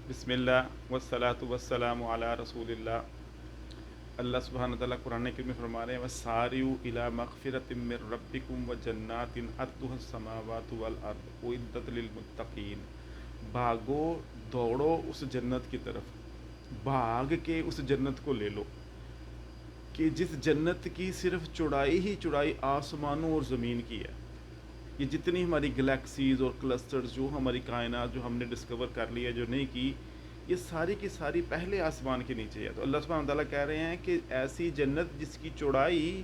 بسم اللہ والصلاۃ والسلام علی رسول اللہ۔ اللہ سبحانہ تعالیٰ قرآن کریم میں فرما رہے ہیں وَسَارِعُوا إِلَىٰ مَغْفِرَةٍ مِّن رَّبِّكُمْ وَجَنَّاتٍ عَرْضُهَا السَّمَاوَاتُ وَالْأَرْضُ أُعِدَّتْ لِلْمُتَّقِينَ۔ بھاگو، دوڑو اس جنت کی طرف، بھاگ کے اس جنت کو لے لو کہ جس جنت کی صرف چوڑائی ہی چوڑائی آسمانوں اور زمین کی ہے۔ یہ جتنی ہماری گلیکسیز اور کلسٹرز جو ہماری کائنات جو ہم نے ڈسکور کر لی ہے جو نہیں کی، یہ ساری کی ساری پہلے آسمان کے نیچے ہے۔ تو اللہ سبحانہ تعالیٰ کہہ رہے ہیں کہ ایسی جنت جس کی چوڑائی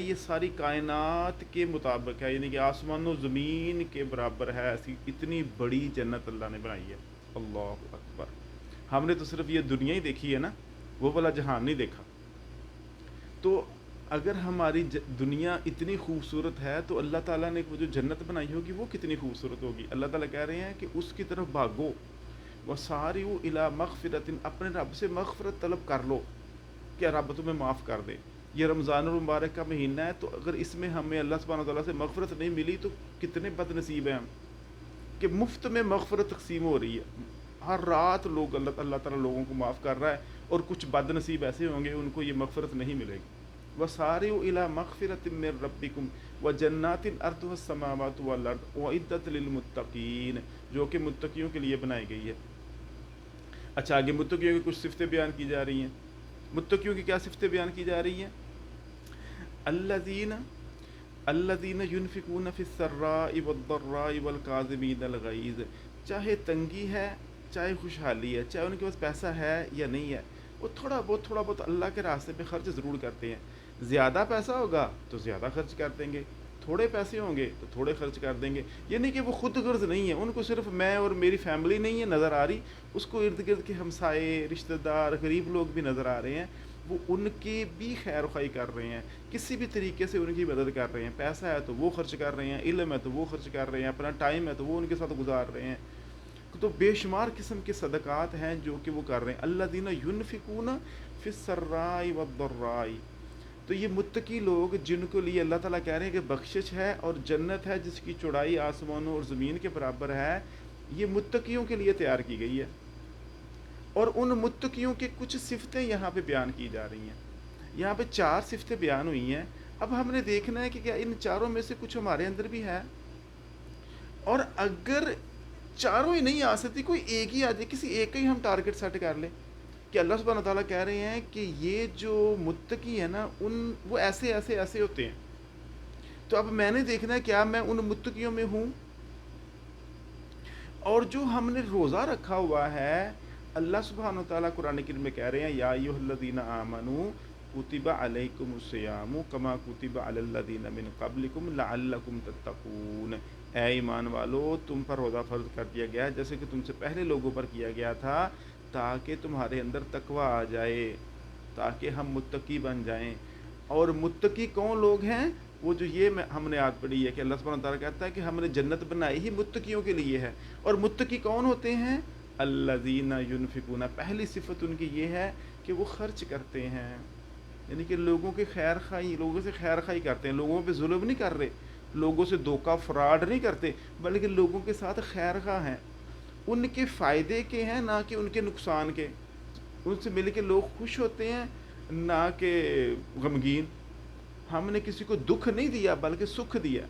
یہ ساری کائنات کے مطابق ہے، یعنی کہ آسمان و زمین کے برابر ہے، ایسی اتنی بڑی جنت اللہ نے بنائی ہے۔ اللہ اکبر۔ ہم نے تو صرف یہ دنیا ہی دیکھی ہے نا، وہ والا جہان نہیں دیکھا۔ تو اگر ہماری دنیا اتنی خوبصورت ہے تو اللہ تعالیٰ نے وہ جو جنت بنائی ہوگی وہ کتنی خوبصورت ہوگی۔ اللہ تعالیٰ کہہ رہے ہیں کہ اس کی طرف بھاگو، وَسَارِعُوا إِلَىٰ مَغْفِرَةٍ، اپنے رب سے مغفرت طلب کر لو کہ رب تمہیں معاف کر دے۔ یہ رمضان المبارک کا مہینہ ہے، تو اگر اس میں ہمیں اللہ سبحانہ تعالیٰ سے مغفرت نہیں ملی تو کتنے بد نصیب ہیں ہم کہ مفت میں مغفرت تقسیم ہو رہی ہے۔ ہر رات اللہ تعالیٰ لوگوں کو معاف کر رہا ہے، اور کچھ بد نصیب ایسے ہوں گے ان کو یہ مغفرت نہیں ملے گی۔ وَسَارِعُوا إِلَىٰ مَغْفِرَةٍ مِّن رَّبِّكُمْ وَجَنَّاتٍ عَرْضُهَا السَّمَاوَاتُ وَالْأَرْضُ أُعِدَّتْ لِلْمُتَّقِينَ، جو کہ متقیوں کے لیے بنائی گئی ہے۔ اچھا، آگے متقیوں کی کچھ صفتیں بیان کی جا رہی ہیں۔ متقیوں کی کیا صفتیں بیان کی جا رہی ہیں؟ الذین ينفقون فی السراء والضراء والکاظمین الغیظ، چاہے تنگی ہے چاہے خوشحالی ہے، چاہے ان کے پاس پیسہ ہے یا نہیں ہے، وہ تھوڑا بہت اللہ کے راستے پہ خرچ ضرور کرتے ہیں۔ زیادہ پیسہ ہوگا تو زیادہ خرچ کر دیں گے، تھوڑے پیسے ہوں گے تو تھوڑے خرچ کر دیں گے۔ یعنی کہ وہ خود غرض نہیں ہے، ان کو صرف میں اور میری فیملی نہیں ہے نظر آ رہی، اس کو ارد گرد کے ہمسائے، رشتہ دار، غریب لوگ بھی نظر آ رہے ہیں، وہ ان کی بھی خیر خواہی کر رہے ہیں، کسی بھی طریقے سے ان کی مدد کر رہے ہیں۔ پیسہ ہے تو وہ خرچ کر رہے ہیں، علم ہے تو وہ خرچ کر رہے ہیں، اپنا ٹائم ہے تو وہ ان کے ساتھ گزار رہے ہیں۔ تو بے شمار قسم کے صدقات ہیں جو کہ وہ کر رہے ہیں۔ الذین ینفقون فی السراء والضراء، تو یہ متقی لوگ جن کو لیے اللہ تعالیٰ کہہ رہے ہیں کہ بخشش ہے اور جنت ہے جس کی چوڑائی آسمانوں اور زمین کے برابر ہے، یہ متقیوں کے لیے تیار کی گئی ہے۔ اور ان متقیوں کے کچھ صفتیں یہاں پہ بیان کی جا رہی ہیں۔ یہاں پہ 4 صفتیں بیان ہوئی ہیں۔ اب ہم نے دیکھنا ہے کہ کیا ان چاروں میں سے کچھ ہمارے اندر بھی ہے، اور اگر چاروں ہی نہیں آ سکتی، کوئی ایک ہی آ جائے، کسی ایک کا ہی ہم ٹارگٹ سیٹ کر لیں کہ اللہ سبحانہ تعالیٰ کہہ رہے ہیں کہ یہ جو متقی ہیں نا وہ ایسے ایسے ایسے ہوتے ہیں۔ تو اب میں نے دیکھنا ہے کیا میں ان متقیوں میں ہوں۔ اور جو ہم نے روزہ رکھا ہوا ہے، اللہ سبحانہ تعالیٰ قرآن کریم میں کہہ رہے ہیں یا ایھا الذین آمنوا کتب علیکم الصیام کما کتب علی الذین من قبلکم لعلکم تتقون، اے ایمان والو تم پر روزہ فرض کر دیا گیا ہے جیسے کہ تم سے پہلے لوگوں پر کیا گیا تھا، تاکہ تمہارے اندر تقوی آ جائے، تاکہ ہم متقی بن جائیں۔ اور متقی کون لوگ ہیں؟ وہ جو یہ ہم نے آیت پڑھی ہے کہ اللہ سبحانہ تعالیٰ کہتا ہے کہ ہم نے جنت بنائی ہی متقیوں کے لیے ہے۔ اور متقی کون ہوتے ہیں؟ الذین ینفقون، پہلی صفت ان کی یہ ہے کہ وہ خرچ کرتے ہیں، یعنی کہ لوگوں کی خیر خواہی، لوگوں سے خیر خواہی کرتے ہیں، لوگوں پہ ظلم نہیں کر رہے، لوگوں سے دھوکہ فراڈ نہیں کرتے، بلکہ لوگوں کے ساتھ خیر خواہ ہیں، ان کے فائدے کے ہیں نہ کہ ان کے نقصان کے۔ ان سے مل کے لوگ خوش ہوتے ہیں نہ کہ غمگین۔ ہم نے کسی کو دکھ نہیں دیا بلکہ سکھ دیا۔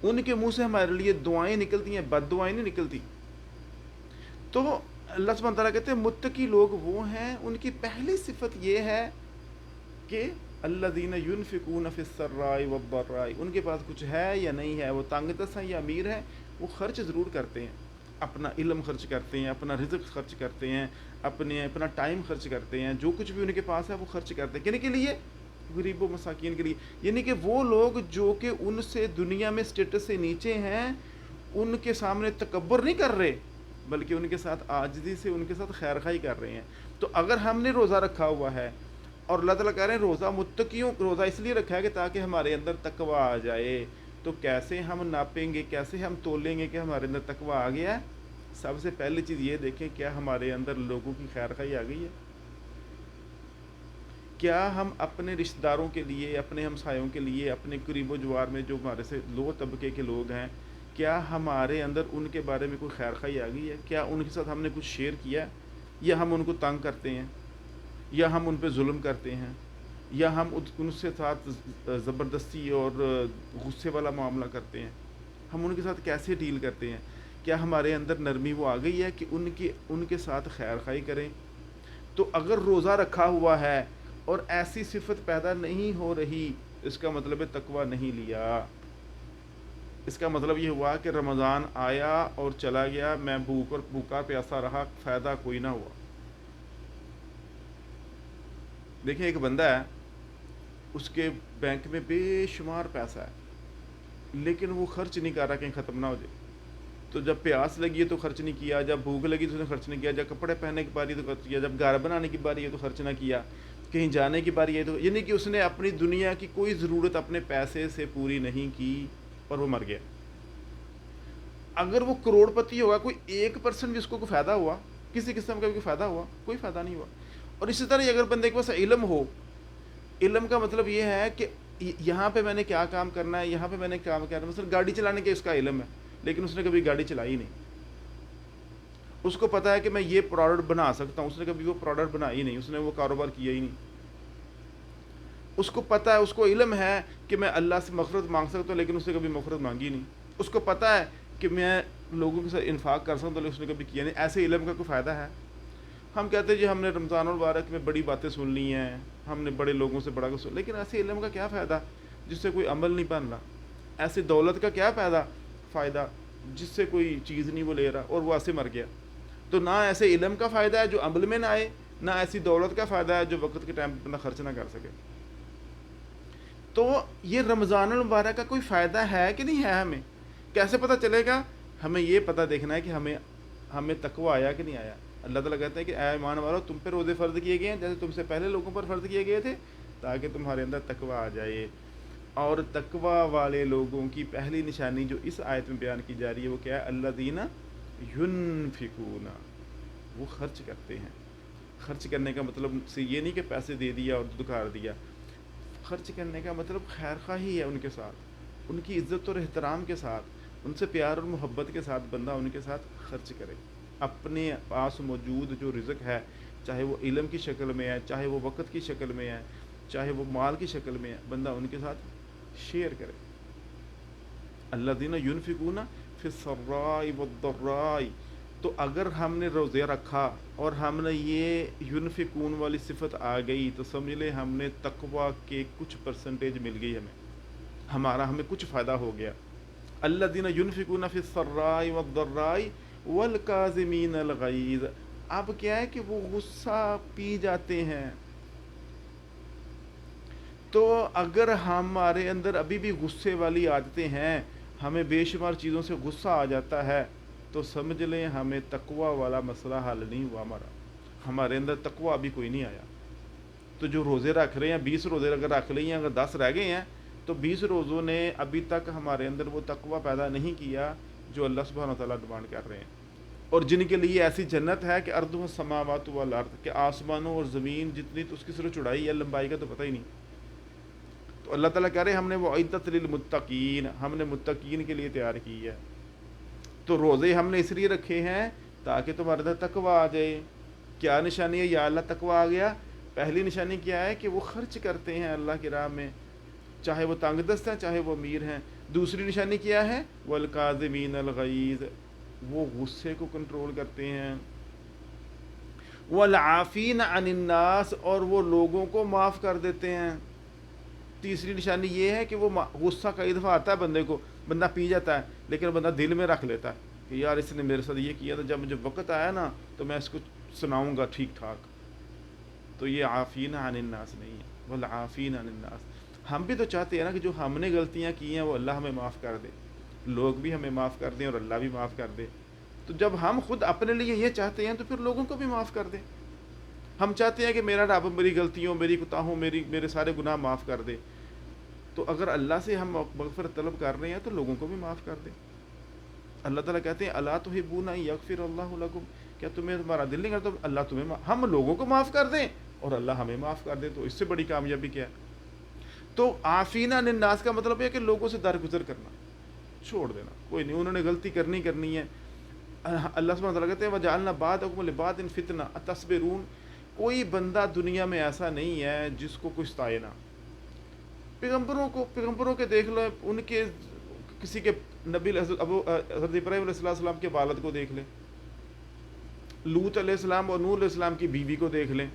ان کے منہ سے ہمارے لیے دعائیں نکلتی ہیں، بد دعائیں نہیں نکلتی۔ تو اللہ سبحانہ تعالیٰ کہتے ہیں متقی لوگ وہ ہیں، ان کی پہلی صفت یہ ہے کہ الذین ینفقون فی السراء والضراء، ان کے پاس کچھ ہے یا نہیں ہے، وہ تنگ دست ہیں یا امیر ہیں، وہ خرچ ضرور کرتے ہیں، اپنا علم خرچ کرتے ہیں، اپنا رزق خرچ کرتے ہیں، اپنا ٹائم خرچ کرتے ہیں، جو کچھ بھی ان کے پاس ہے وہ خرچ کرتے ہیں، کن کے لیے؟ غریب و مساکین کے لیے۔ یعنی کہ وہ لوگ جو کہ ان سے دنیا میں سٹیٹس سے نیچے ہیں، ان کے سامنے تکبر نہیں کر رہے بلکہ ان کے ساتھ عاجزی سے ان کے ساتھ خیر خواہی کر رہے ہیں۔ تو اگر ہم نے روزہ رکھا ہوا ہے، اور اللہ تعالیٰ کہہ رہے ہیں روزہ متقیوں، روزہ اس لیے رکھا ہے کہ تاکہ ہمارے اندر تقوی آ جائے، تو کیسے ہم ناپیں گے، کیسے ہم تولیں گے کہ ہمارے اندر تقوی آ گیا ہے؟ سب سے پہلی چیز یہ دیکھیں کیا ہمارے اندر لوگوں کی خیر خواہی آ گئی ہے؟ کیا ہم اپنے رشتہ داروں کے لیے، اپنے ہمسایوں کے لیے، اپنے قریب و جوار میں جو ہمارے سے لو طبقے کے لوگ ہیں، کیا ہمارے اندر ان کے بارے میں کوئی خیر خواہی آ گئی ہے؟ کیا ان کے ساتھ ہم نے کچھ شیئر کیا ہے؟ یا ہم ان کو تنگ کرتے ہیں، یا ہم ان پہ ظلم کرتے ہیں، یا ہم ان سے ساتھ زبردستی اور غصے والا معاملہ کرتے ہیں؟ ہم ان کے ساتھ کیسے ڈیل کرتے ہیں؟ کیا ہمارے اندر نرمی وہ آ گئی ہے کہ ان کے ساتھ خیر خواہی کریں؟ تو اگر روزہ رکھا ہوا ہے اور ایسی صفت پیدا نہیں ہو رہی، اس کا مطلب ہے تقویٰ نہیں لیا۔ اس کا مطلب یہ ہوا کہ رمضان آیا اور چلا گیا، میں بھوکا پیاسا رہا، فائدہ کوئی نہ ہوا۔ دیکھیں ایک بندہ ہے، اس کے بینک میں بے شمار پیسہ ہے، لیکن وہ خرچ نہیں کر رہا کہیں ختم نہ ہو جائے۔ تو جب پیاس لگی ہے تو خرچ نہیں کیا، جب بھوک لگی تو اس نے خرچ نہیں کیا، جب کپڑے پہننے کی باری تو خرچ کیا، جب گھر بنانے کی باری ہے تو خرچ نہ کیا، کہیں جانے کی باری ہے تو، یعنی کہ اس نے اپنی دنیا کی کوئی ضرورت اپنے پیسے سے پوری نہیں کی اور وہ مر گیا۔ اگر وہ کروڑ پتی ہوگا، کوئی 1% بھی اس کو کوئی فائدہ ہوا؟ کسی قسم کا بھی کوئی فائدہ ہوا؟ کوئی فائدہ نہیں ہوا۔ اور اسی طرح اگر بندے کے پاس علم ہو، علم کا مطلب یہ ہے کہ یہاں پہ میں نے کیا کام کرنا ہے، یہاں پہ میں نے کام کرنا ہے، مثلا گاڑی چلانے کا اس کا علم ہے، لیکن اس نے کبھی گاڑی چلائی نہیں۔ اس کو پتا ہے کہ میں یہ پروڈکٹ بنا سکتا ہوں، اس نے کبھی وہ پروڈکٹ بنائی نہیں، اس نے وہ کاروبار کیا ہی نہیں۔ اس کو پتا ہے، اس کو علم ہے کہ میں اللہ سے مغفرت مانگ سکتا ہوں، لیکن اس نے کبھی مغفرت مانگی نہیں۔ اس کو پتا ہے کہ میں لوگوں کے ساتھ انفاق کر سکتا ہوں، لیکن اس نے کبھی کیا نہیں۔ ایسے علم کا کوئی فائدہ ہے؟ ہم کہتے ہیں جی ہم نے رمضان المبارک میں بڑی باتیں سن لی ہیں، ہم نے بڑے لوگوں سے بڑا کچھ سن، لیکن ایسے علم کا کیا فائدہ جس سے کوئی عمل نہیں بن رہا؟ ایسی دولت کا کیا فائدہ جس سے کوئی چیز نہیں وہ لے رہا اور وہ ایسے مر گیا؟ تو نہ ایسے علم کا فائدہ ہے جو عمل میں نہ آئے، نہ ایسی دولت کا فائدہ ہے جو وقت کے ٹائم پہ بندہ خرچ نہ کر سکے۔ تو یہ رمضان المبارک کا کوئی فائدہ ہے کہ نہیں ہے؟ ہمیں کیسے پتہ چلے گا؟ ہمیں یہ پتہ دیکھنا ہے کہ ہمیں تقویٰ آیا کہ نہیں آیا۔ اللہ تعالیٰ کہتے ہیں کہ اے ایمان والو، تم پہ روزے فرض کیے گئے ہیں جیسے تم سے پہلے لوگوں پر فرض کیے گئے تھے، تاکہ تمہارے اندر تقویٰ آ جائے۔ اور تقویٰ والے لوگوں کی پہلی نشانی جو اس آیت میں بیان کی جا رہی ہے وہ کیا ہے؟ الذین ینفقون، وہ خرچ کرتے ہیں۔ خرچ کرنے کا مطلب سے یہ نہیں کہ پیسے دے دیا اور دکھار دیا، خرچ کرنے کا مطلب خیر خواہی ہے ان کے ساتھ، ان کی عزت اور احترام کے ساتھ، ان سے پیار اور محبت کے ساتھ بندہ ان کے ساتھ خرچ کرے۔ اپنے پاس موجود جو رزق ہے، چاہے وہ علم کی شکل میں ہے، چاہے وہ وقت کی شکل میں ہے، چاہے وہ مال کی شکل میں ہے، بندہ ان کے ساتھ شیئر کرے۔ الذین ینفقون فی السراء والضراء۔ تو اگر ہم نے روزے رکھا اور ہم نے یہ ینفقون والی صفت آ گئی تو سمجھ لیں ہم نے تقویٰ کے کچھ پرسنٹیج مل گئی، ہمیں کچھ فائدہ ہو گیا۔ الذین ینفقون فی السراء والضراء والکاظمین الغیظ۔ اب کیا ہے کہ وہ غصہ پی جاتے ہیں۔ تو اگر ہمارے اندر ابھی بھی غصے والی عادتیں ہیں، ہمیں بے شمار چیزوں سے غصہ آ جاتا ہے، تو سمجھ لیں ہمیں تقویٰ والا مسئلہ حل نہیں ہوا، ہمارے اندر تقویٰ ابھی کوئی نہیں آیا۔ تو جو روزے رکھ رہے ہیں، 20 روزے اگر رکھ لے ہیں، اگر 10 رہ گئے ہیں، تو 20 روزوں نے ابھی تک ہمارے اندر وہ تقویٰ پیدا نہیں کیا جو اللہ سبحانہ وتعالیٰ ڈیمانڈ کر رہے ہیں، اور جن کے لیے ایسی جنت ہے کہ ارض السماوات والارض، کہ آسمانوں اور زمین جتنی، تو اس کی صرف چوڑائی ہے، لمبائی کا تو پتہ ہی نہیں۔ تو اللہ تعالیٰ کہہ رہے ہیں ہم نے وہ عدت للمتقین، ہم نے متقین کے لیے تیار کی ہے۔ تو روزے ہم نے اس لیے رکھے ہیں تاکہ تمہارے اندر تقویٰ آ جائے۔ کیا نشانی ہے؟ یا اللہ تقویٰ آ گیا۔ پہلی نشانی کیا ہے کہ وہ خرچ کرتے ہیں اللہ کی راہ میں، چاہے وہ تنگ دست ہیں چاہے وہ امیر ہیں۔ دوسری نشانی کیا ہے؟ والکاظمین الغیظ، وہ غصے کو کنٹرول کرتے ہیں۔ والعافین عن الناس، اور وہ لوگوں کو معاف کر دیتے ہیں۔ تیسری نشانی یہ ہے کہ وہ غصہ کئی دفعہ آتا ہے بندے کو، بندہ پی جاتا ہے، لیکن بندہ دل میں رکھ لیتا ہے کہ یار اس نے میرے ساتھ یہ کیا تھا، جب مجھے وقت آیا نا تو میں اس کو سناؤں گا ٹھیک ٹھاک۔ تو یہ عافین عن الناس نہیں ہے، والعافین عن الناس۔ ہم بھی تو چاہتے ہیں نا کہ جو ہم نے غلطیاں کی ہیں وہ اللہ ہمیں معاف کر دے، لوگ بھی ہمیں معاف کر دیں اور اللہ بھی معاف کر دے۔ تو جب ہم خود اپنے لیے یہ چاہتے ہیں تو پھر لوگوں کو بھی معاف کر دیں۔ ہم چاہتے ہیں کہ میرا رب میری غلطیوں، میری کوتاہوں، میرے سارے گناہ معاف کر دے۔ تو اگر اللہ سے ہم مغفرت طلب کر رہے ہیں تو لوگوں کو بھی معاف کر دیں۔ اللہ تعالیٰ کہتے ہیں الا تحبون ان یغفر اللہ لکم، کیا تمہارا دل نہیں کرتا اللہ تمہیں ہم لوگوں کو معاف کر دیں اور اللہ ہمیں معاف کر دے؟ تو اس سے بڑی کامیابی کیا ہے؟ تو عافین عن الناس کا مطلب ہے کہ لوگوں سے درگزر کرنا، چھوڑ دینا، کوئی نہیں، انہوں نے غلطی کرنی ہے. اللہ سبحانہ وتعالیٰ کہتے ہیں وَجَعَلْنَا بَعْضَكُمْ لِبَعْضٍ فِتْنَةً أَتَصْبِرُونَ. کوئی بندہ دنیا میں ایسا نہیں ہے جس کو کچھ ستائے نہ. پیغمبروں کے دیکھ لو، ان کے کسی کے نبی حضرت ابراہیم علیہ السلام کے والد کو دیکھ لیں، لوط علیہ السلام اور نوح علیہ السلام کی بیوی کو دیکھ لیں،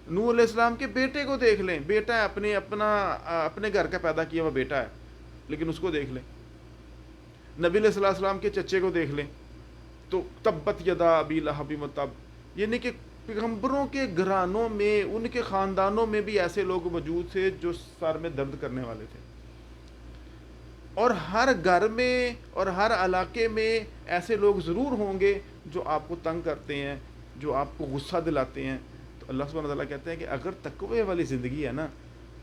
نوح علیہ السلام کے بیٹے کو دیکھ لیں. بیٹا ہے اپنے گھر کا پیدا کیا ہوا بیٹا ہے، لیکن اس کو دیکھ لیں. نبی علیہ السلام کے چچے کو دیکھ لیں تو تبت یدا ابی لہب وتب. یعنی کہ پیغمبروں کے گھرانوں میں، ان کے خاندانوں میں بھی ایسے لوگ موجود تھے جو سر میں درد کرنے والے تھے. اور ہر گھر میں اور ہر علاقے میں ایسے لوگ ضرور ہوں گے جو آپ کو تنگ کرتے ہیں، جو آپ کو غصہ دلاتے ہیں. تو اللہ سبحانہ وتعالیٰ کہتے ہیں کہ اگر تقوی والی زندگی ہے نا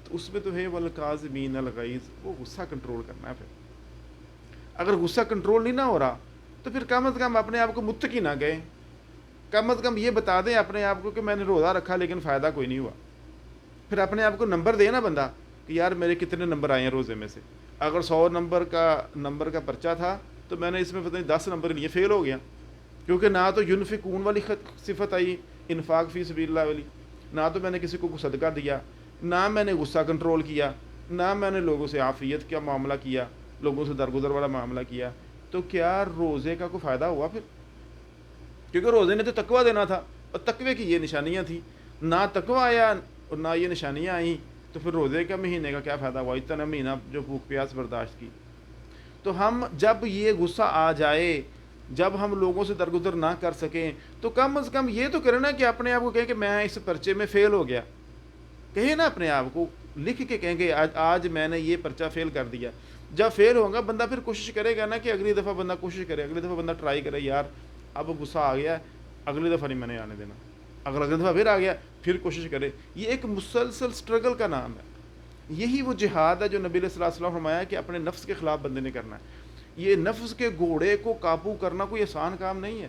تو اس میں تو ہے والکاظمین الغیظ، وہ غصہ کنٹرول کرنا ہے. پھر اگر غصہ کنٹرول نہیں نہ ہو رہا تو پھر کم از کم اپنے آپ کو متقی نہ گئے، کم از کم یہ بتا دیں اپنے آپ کو کہ میں نے روزہ رکھا لیکن فائدہ کوئی نہیں ہوا. پھر اپنے آپ کو نمبر دے نا بندہ کہ یار میرے کتنے نمبر آئے ہیں روزے میں سے. اگر 100 نمبر کا پرچہ تھا تو میں نے اس میں پتہ نہیں 10 نمبر لیے، فیل ہو گیا. کیونکہ نہ تو ینفقون والی صفت آئی، انفاق فی سبیل اللہ والی، نہ تو میں نے کسی کو صدقہ دیا، نہ میں نے غصہ کنٹرول کیا، نہ میں نے لوگوں سے عافیت کا معاملہ کیا، لوگوں سے درگزر والا معاملہ کیا. تو کیا روزے کا کوئی فائدہ ہوا پھر؟ کیونکہ روزے نے تو تقویٰ دینا تھا، اور تقوی کی یہ نشانیاں تھیں. نہ تقویٰ آیا اور نہ یہ نشانیاں آئیں تو پھر روزے کا مہینے کا کیا فائدہ ہوا؟ اتنا مہینہ جو بھوک پیاس برداشت کی. تو ہم جب یہ غصہ آ جائے، جب ہم لوگوں سے درگزر نہ کر سکیں تو کم از کم یہ تو کریں نا کہ اپنے آپ کو کہیں کہ میں اس پرچے میں فیل ہو گیا. کہیں نا اپنے آپ کو لکھ کے کہیں گے آج میں نے یہ پرچہ فیل کر دیا. جب فیل ہوگا بندہ پھر کوشش کرے گا نا کہ اگلی دفعہ بندہ کوشش کرے، اگلی دفعہ بندہ ٹرائی کرے، یار اب غصہ آ گیا، اگلی دفعہ نہیں میں نے آنے دینا. اگر اگلی دفعہ پھر آ گیا پھر کوشش کرے. یہ ایک مسلسل سٹرگل کا نام ہے. یہی وہ جہاد ہے جو نبی علیہ الصلوۃ والسلام فرمایا کہ اپنے نفس کے خلاف بندے نے کرنا ہے. یہ نفس کے گھوڑے کو قابو کرنا کوئی آسان کام نہیں ہے.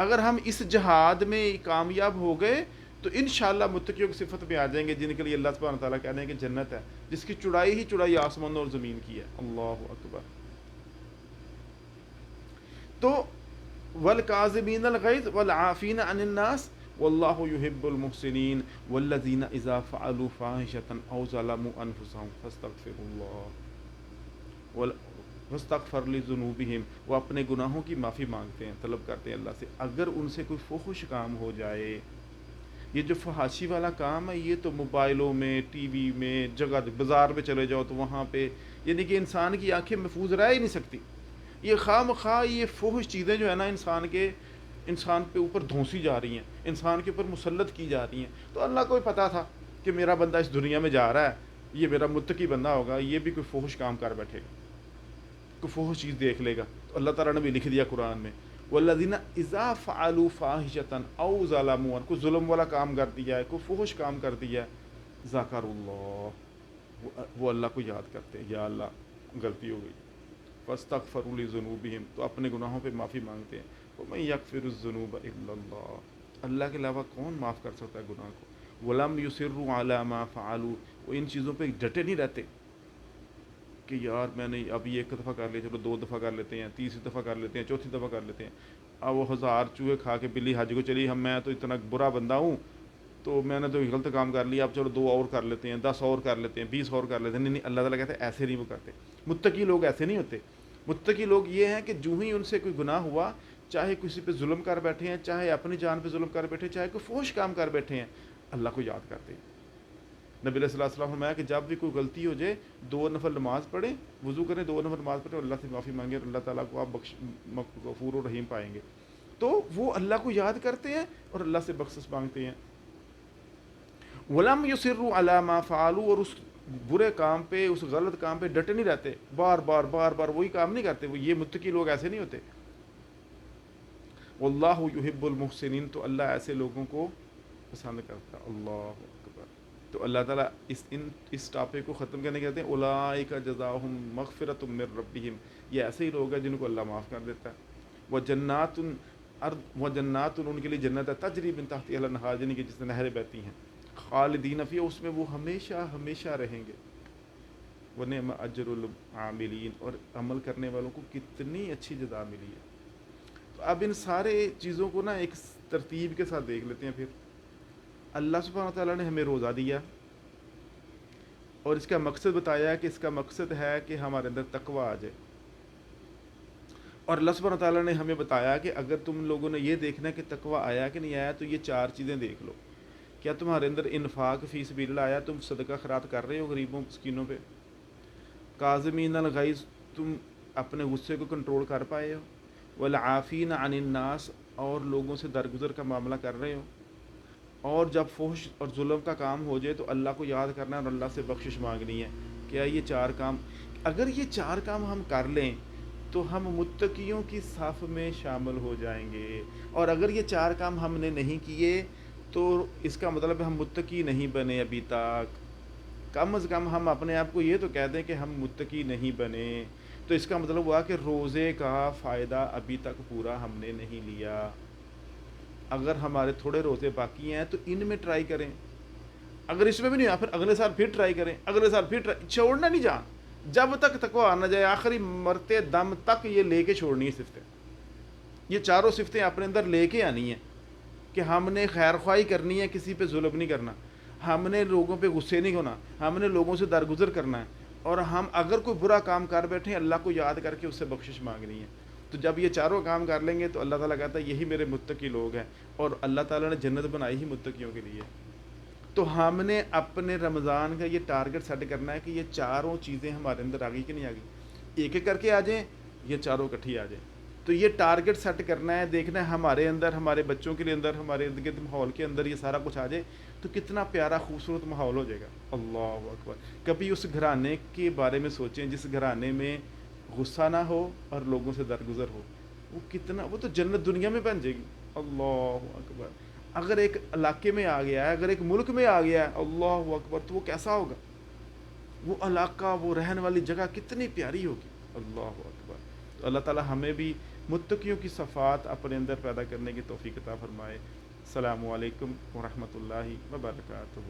اگر ہم اس جہاد میں کامیاب ہو گئے تو انشاءاللہ متقیوں کی صفت میں آ جائیں گے، جن کے لیے اللہ سبحانہ تعالیٰ کہتے ہیں کہ جنت ہے جس کی چڑائی ہی چڑائی آسمان اور زمین کی ہے. اللہ اکبر. تو والکاظمین الغیظ والعافین عن الناس واللہ یحب المحسنین والذین اذا فعلوا فاحشۃ او ظلموا انفسهم فاستغفروا اللہ واستغفر لذنوبہم. وہ اپنے گناہوں کی معافی مانگتے ہیں، طلب کرتے ہیں اللہ سے. اگر ان سے کوئی فحش کام ہو جائے، یہ جو فحاشی والا کام ہے یہ تو موبائلوں میں، ٹی وی میں، جگہ بازار میں چلے جاؤ تو وہاں پہ، یعنی کہ انسان کی آنکھیں محفوظ رہ ہی نہیں سکتی. یہ خواہ مخواہ یہ فحش چیزیں جو ہے نا انسان پہ اوپر دھونسی جا رہی ہیں، انسان کے اوپر مسلط کی جا رہی ہیں. تو اللہ کو بھی پتا تھا کہ میرا بندہ اس دنیا میں جا رہا ہے، یہ میرا متقی بندہ ہوگا، یہ بھی کوئی فحش کام کر بیٹھے گا، کوئی فحش چیز دیکھ لے گا. تو اللہ تعالیٰ نے بھی لکھ دیا قرآن میں والذین اذا فعلوا فاحشۃ او ظلموا، کوئی ظلم والا کام کر دیا ہے، کوئی فحش کام کر دیا ہے، ذکر اللہ، وہ اللہ کو یاد کرتے ہیں، یا اللہ غلطی ہو گئی. فاستغفروا لذنوبہم، تو اپنے گناہوں پہ معافی مانگتے ہیں. ومن یغفر الذنوب الا اللہ، اللہ کے علاوہ کون معاف کر سکتا ہے گناہ کو. ولم یصروا علی ما فعلوا، وہ ان چیزوں پہ ڈٹے نہیں رہتے کہ یار میں نے اب یہ ایک دفعہ کر لیا، چلو 2 دفعہ کر لیتے ہیں، تیسری دفعہ کر لیتے ہیں، چوتھی دفعہ کر لیتے ہیں. اب وہ 1000 چوہے کھا کے بلی حج کو چلی، میں تو اتنا برا بندہ ہوں تو میں نے تو غلط کام کر لیا، اب چلو 2 اور کر لیتے ہیں، 10 اور کر لیتے ہیں، 20 اور کر لیتے ہیں. نہیں، اللہ تعالیٰ کہتے ہیں ایسے نہیں وہ کرتے. متقی لوگ ایسے نہیں ہوتے. متقی لوگ یہ ہیں کہ جو ہی ان سے کوئی گناہ ہوا، چاہے کسی پہ ظلم کر بیٹھے ہیں، چاہے اپنی جان پہ ظلم کر بیٹھے ہیں، چاہے کوئی فحش کام کر بیٹھے ہیں، اللہ کو یاد کرتے ہیں. نبی علیہ الصلوۃ والسلام نے فرمایا کہ جب بھی کوئی غلطی ہو جائے 2 نفل نماز پڑھیں، وضو کریں، 2 نفل نماز پڑھیں، اللہ سے معافی مانگیں، اور اللہ تعالیٰ کو آپ غفور و رحیم پائیں گے. تو وہ اللہ کو یاد کرتے ہیں اور اللہ سے بخشش مانگتے ہیں. ولم یصروا علی ما فعلوا، اور اس برے کام پہ، اس غلط کام پہ ڈٹے نہیں رہتے، بار بار وہی کام نہیں کرتے. وہ یہ متقی لوگ ایسے نہیں ہوتے. واللہ یحب المحسنین، تو اللہ ایسے لوگوں کو پسند کرتا. اللہ اکبر. تو اللہ تعالیٰ اس ٹاپک کو ختم کرنے کہتے ہیں اولئک جزاؤہم مغفرۃ من ربہم، یہ ایسے ہی لوگ ہیں جن کو اللہ معاف کر دیتا ہے. وجنات ان کے لیے جنت ہے، تجری من تحتہا الانہار، جن کی جس سے نہریں بہتی ہیں، خالدین فیہا، اس میں وہ ہمیشہ ہمیشہ رہیں گے. ونعم اجر العاملین، اور عمل کرنے والوں کو کتنی اچھی جزا ملی ہے۔ تو اب ان سارے چیزوں کو نا ایک ترتیب کے ساتھ دیکھ لیتے ہیں پھر۔ اللہ سبحانہ تعالیٰ نے ہمیں روزہ دیا اور اس کا مقصد بتایا کہ اس کا مقصد ہے کہ ہمارے اندر تقوی آ جائے، اور اللہ سبحانہ تعالیٰ نے ہمیں بتایا کہ اگر تم لوگوں نے یہ دیکھنا ہے کہ تقوی آیا کہ نہیں آیا تو یہ چار چیزیں دیکھ لو۔ کیا تمہارے اندر انفاق فی سبیل اللہ آیا، تم صدقہ خیرات کر رہے ہو غریبوں مسکینوں پہ؟ کاظمین الغیظ، تم اپنے غصے کو کنٹرول کر پائے ہو؟ والعافین عن الناس، اور لوگوں سے درگزر کا معاملہ کر رہے ہو؟ اور جب فحش اور ظلم کا کام ہو جائے تو اللہ کو یاد کرنا ہے اور اللہ سے بخشش مانگنی ہے۔ کیا یہ چار کام، اگر یہ چار کام ہم کر لیں تو ہم متقیوں کی صف میں شامل ہو جائیں گے، اور اگر یہ چار کام ہم نے نہیں کیے تو اس کا مطلب ہے ہم متقی نہیں بنے ابھی تک۔ کم از کم ہم اپنے آپ کو یہ تو کہہ دیں کہ ہم متقی نہیں بنے، تو اس کا مطلب ہوا کہ روزے کا فائدہ ابھی تک پورا ہم نے نہیں لیا۔ اگر ہمارے تھوڑے روزے باقی ہیں تو ان میں ٹرائی کریں، اگر اس میں بھی نہیں ہوا پھر اگلے سال پھر ٹرائی کریں، اگلے سال پھر ٹرائی، چھوڑنا نہیں جان جب تک تقویٰ آ نہ جائے، آخری مرتے دم تک یہ لے کے چھوڑنی ہے صفتیں، یہ چاروں صفتیں اپنے اندر لے کے آنی ہیں کہ ہم نے خیر خواہی کرنی ہے، کسی پہ ظلم نہیں کرنا، ہم نے لوگوں پہ غصے نہیں ہونا، ہم نے لوگوں سے درگزر کرنا ہے، اور ہم اگر کوئی برا کام کر بیٹھیں اللہ کو یاد کر کے اس سے بخشش مانگنی ہے۔ تو جب یہ چاروں کام کر لیں گے تو اللہ تعالیٰ کہتا ہے یہی میرے متقی لوگ ہیں، اور اللہ تعالیٰ نے جنت بنائی ہی متقیوں کے لیے۔ تو ہم نے اپنے رمضان کا یہ ٹارگٹ سیٹ کرنا ہے کہ یہ چاروں چیزیں ہمارے اندر آ گئی کہ نہیں آ گئی، ایک ایک کر کے آ جائیں، یہ چاروں اکٹھی آ جائیں۔ تو یہ ٹارگٹ سیٹ کرنا ہے، دیکھنا ہے ہمارے اندر، ہمارے بچوں کے لیے اندر، ہمارے ارد گرد ماحول کے اندر یہ سارا کچھ آ جائے تو کتنا پیارا خوبصورت ماحول ہو جائے گا۔ اللہ اکبر۔ کبھی اس گھرانے کے بارے میں سوچیں جس گھرانے میں غصہ نہ ہو اور لوگوں سے درگزر ہو، وہ کتنا، وہ تو جنت دنیا میں بن جائے گی۔ اللہ اکبر۔ اگر ایک علاقے میں آ گیا ہے، اگر ایک ملک میں آ گیا ہے، اللہ اکبر، تو وہ کیسا ہوگا؟ وہ علاقہ، وہ رہن والی جگہ کتنی پیاری ہوگی۔ اللہ اکبر۔ تو اللہ تعالی ہمیں بھی متقیوں کی صفات اپنے اندر پیدا کرنے کی توفیق عطا فرمائے۔ السلام علیکم ورحمۃ اللہ وبرکاتہ۔